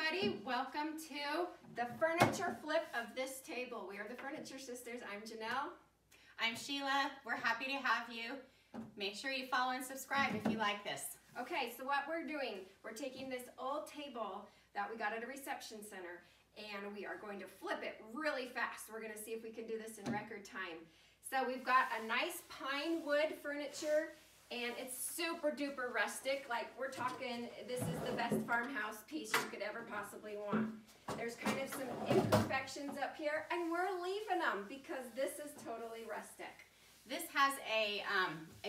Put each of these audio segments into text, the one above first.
everybody, welcome to the furniture flip of this table. We are the Furniture Sisters. I'm Janelle. I'm Sheila. We're happy to have you. Make sure you follow and subscribe if you like this. Okay, so what we're doing, we're taking this old table that we got at a reception center and we are going to flip it really fast. We're gonna see if we can do this in record time. So we've got a nice pine wood furniture and it's super duper rustic. Like we're talking, this is the best farmhouse piece you could ever possibly want. There's kind of some imperfections up here and we're leaving them because this is totally rustic. This has a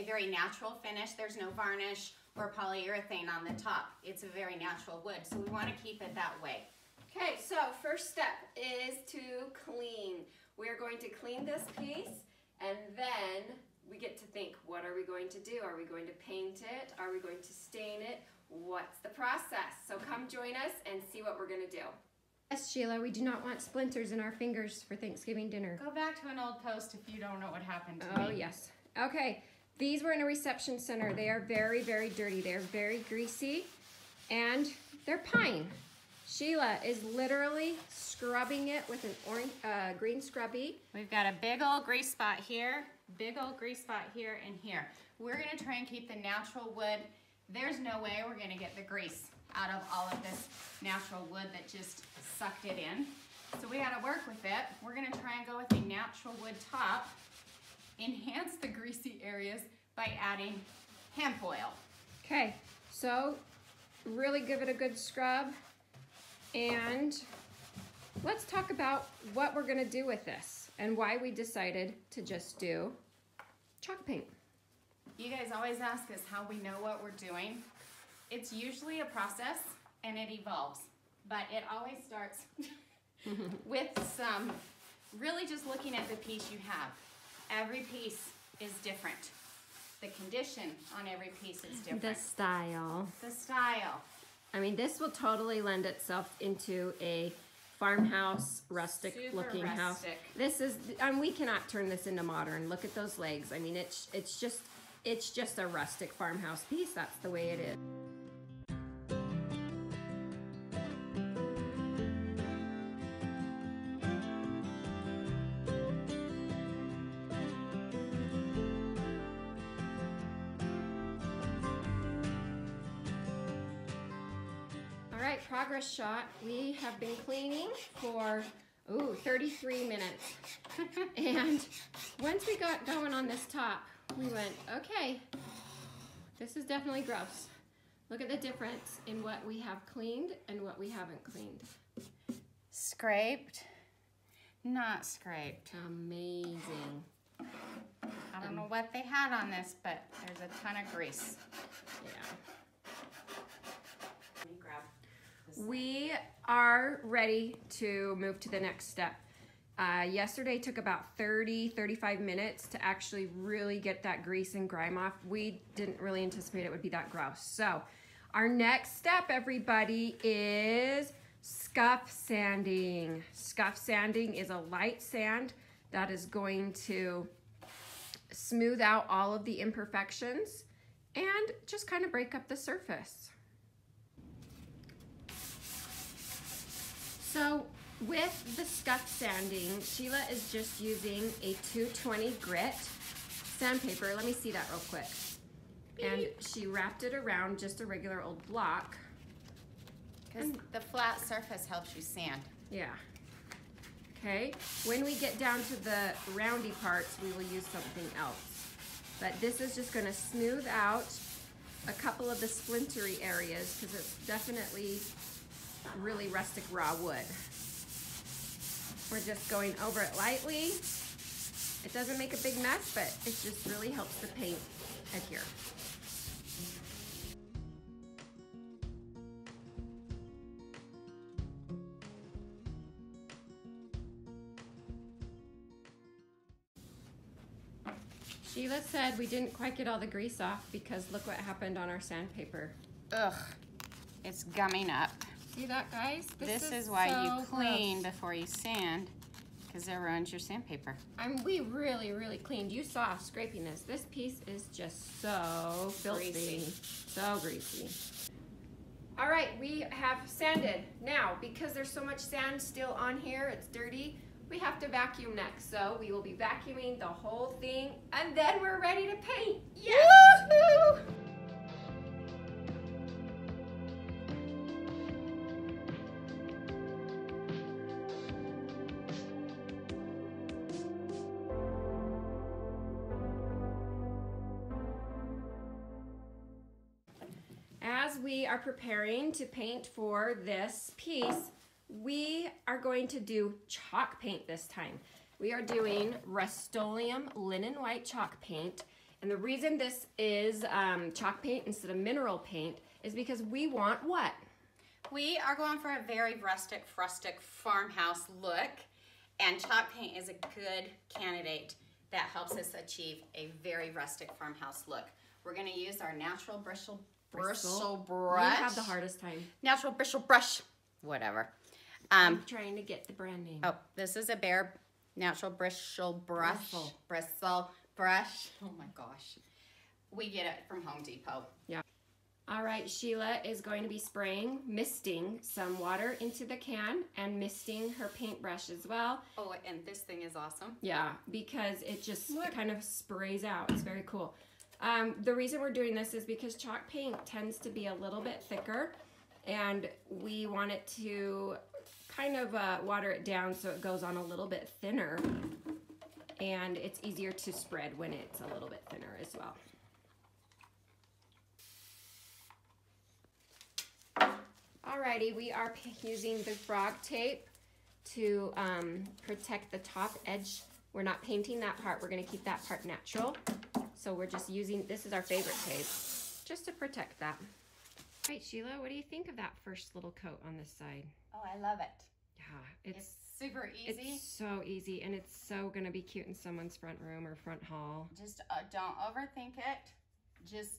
very natural finish. There's no varnish or polyurethane on the top. It's a very natural wood, so we want to keep it that way. Okay, so first step is to clean. We're going to clean this piece and then we get to think, what are we going to do? Are we going to paint it? Are we going to stain it? What's the process? So come join us and see what we're gonna do. Yes, Sheila, we do not want splinters in our fingers for Thanksgiving dinner. Go back to an old post if you don't know what happened to me. Oh, yes. Okay, these were in a reception center. They are very, very dirty. They're very greasy, and they're pine. Sheila is literally scrubbing it with an orange, green scrubby. We've got a big old grease spot here, big old grease spot here and here. We're gonna try and keep the natural wood. There's no way we're gonna get the grease out of all of this natural wood that just sucked it in. So we gotta work with it. We're gonna try and go with a natural wood top, enhance the greasy areas by adding hemp oil. Okay, so really give it a good scrub. And let's talk about what we're gonna do with this and why we decided to just do chalk paint. You guys always ask us how we know what we're doing. It's usually a process and it evolves, but it always starts with some really just looking at the piece you have. Every piece is different. The condition on every piece is different. The style. The style. I mean, this will totally lend itself into a farmhouse, rustic Super looking house. rustic. This is, and we cannot turn this into modern. Look at those legs. I mean, it's just a rustic farmhouse piece. That's the way it is. Progress shot. We have been cleaning for 33 minutes. And once we got going on this top, we went, okay, this is definitely gross. Look at the difference in what we have cleaned and what we haven't cleaned. Scraped, not scraped. Amazing. I don't know what they had on this, but there's a ton of grease. Yeah. Let me grab. We are ready to move to the next step. Yesterday took about 30-35 minutes to actually really get that grease and grime off. We didn't really anticipate it would be that gross. So our next step, everybody, is scuff sanding. Scuff sanding is a light sand that is going to smooth out all of the imperfections and just kind of break up the surface. So with the scuff sanding, Sheila is just using a 220 grit sandpaper. Let me see that real quick. And she wrapped it around just a regular old block. Because the flat surface helps you sand. Yeah. Okay, when we get down to the roundy parts, we will use something else. But this is just gonna smooth out a couple of the splintery areas because it's definitely really rustic raw wood. We're just going over it lightly. It doesn't make a big mess, but it just really helps the paint adhere. Sheila said we didn't quite get all the grease off because look what happened on our sandpaper. Ugh, it's gumming up. See that, guys? This is why you clean before you sand, because it ruins your sandpaper. We really, really cleaned. You saw us scraping this. This piece is just so filthy. Greasy. So greasy. All right, we have sanded. Now, because there's so much sand still on here, it's dirty, we have to vacuum next. So we will be vacuuming the whole thing, and then we're ready to paint. Yes! Woo-hoo! As we are preparing to paint for this piece, we are going to do chalk paint this time. We are doing Rust-Oleum linen white chalk paint. And the reason this is chalk paint instead of mineral paint is because we want what? We are going for a very rustic farmhouse look, and chalk paint is a good candidate that helps us achieve a very rustic farmhouse look. We're going to use our natural bristle brush. You have the hardest time. Natural bristle brush, whatever. I'm trying to get the brand name. Oh, this is a Behr natural bristle brush. Bristle brush. Oh my gosh. We get it from Home Depot. Yeah. All right, Sheila is going to be misting some water into the can and misting her paintbrush as well. Oh, and this thing is awesome. Yeah, because it just kind of sprays out. It's very cool. The reason we're doing this is because chalk paint tends to be a little bit thicker, and we want it to kind of water it down so it goes on a little bit thinner, and it's easier to spread when it's a little bit thinner as well. Alrighty, we are using the frog tape to protect the top edge. We're not painting that part, we're going to keep that part natural. So we're just using, this is our favorite tape, just to protect that. All right, Sheila, what do you think of that first little coat on this side? Oh, I love it. Yeah, it's super easy. It's so easy, and it's so gonna be cute in someone's front room or front hall. Just don't overthink it. Just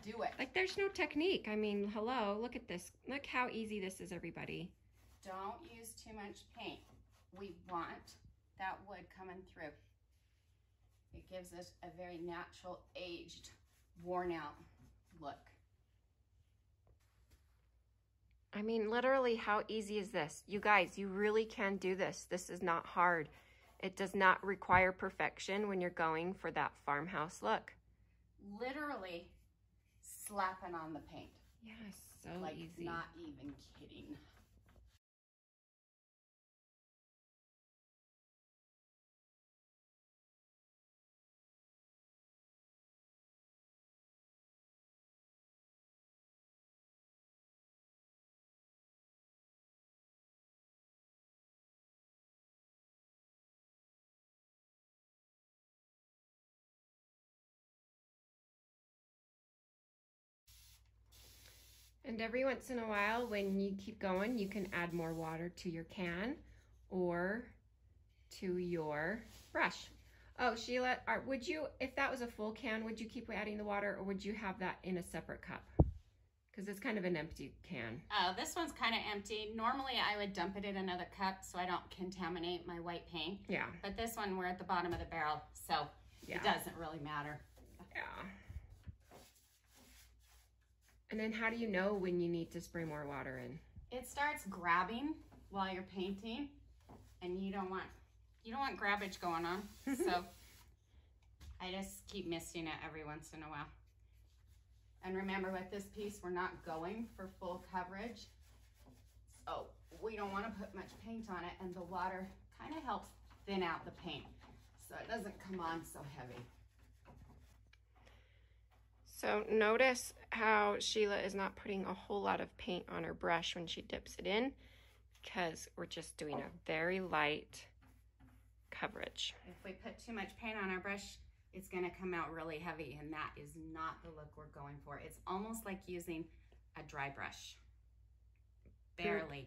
do it. Like, there's no technique. I mean, hello, look at this. Look how easy this is, everybody. Don't use too much paint. We want that wood coming through. It gives us a very natural, aged, worn out look. I mean, literally, how easy is this? You guys, you really can do this. This is not hard. It does not require perfection when you're going for that farmhouse look. Literally slapping on the paint. Yeah, so like, easy. Not even kidding. And every once in a while, when you keep going, you can add more water to your can or to your brush. Oh, Sheila, would you, if that was a full can, would you keep adding the water, or would you have that in a separate cup? Because it's kind of an empty can. Oh, this one's kind of empty. Normally, I would dump it in another cup so I don't contaminate my white paint. Yeah. But this one, we're at the bottom of the barrel, so it doesn't really matter. Yeah. And then how do you know when you need to spray more water in? It starts grabbing while you're painting, and you don't want grabbage going on. So I just keep misting it every once in a while. And remember, with this piece, we're not going for full coverage, so we don't want to put much paint on it, and the water kind of helps thin out the paint so it doesn't come on so heavy. So notice how Sheila is not putting a whole lot of paint on her brush when she dips it in, because we're just doing a very light coverage. If we put too much paint on our brush, it's going to come out really heavy, and that is not the look we're going for. It's almost like using a dry brush, barely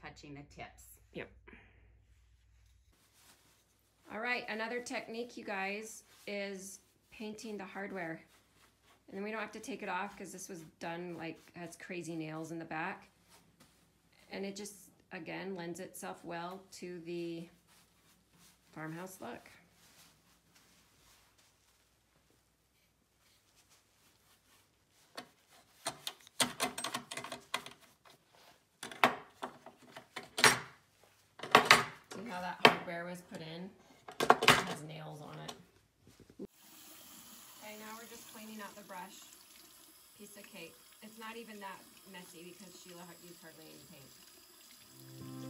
touching the tips. Yep. All right, another technique, you guys, is painting the hardware. And then we don't have to take it off because this was done, like, has crazy nails in the back. And it just, again, lends itself well to the farmhouse look. See how that hardware was put in? It has nails on it. Okay, now we're just cleaning out the brush. Piece of cake. It's not even that messy because Sheila used hardly any paint.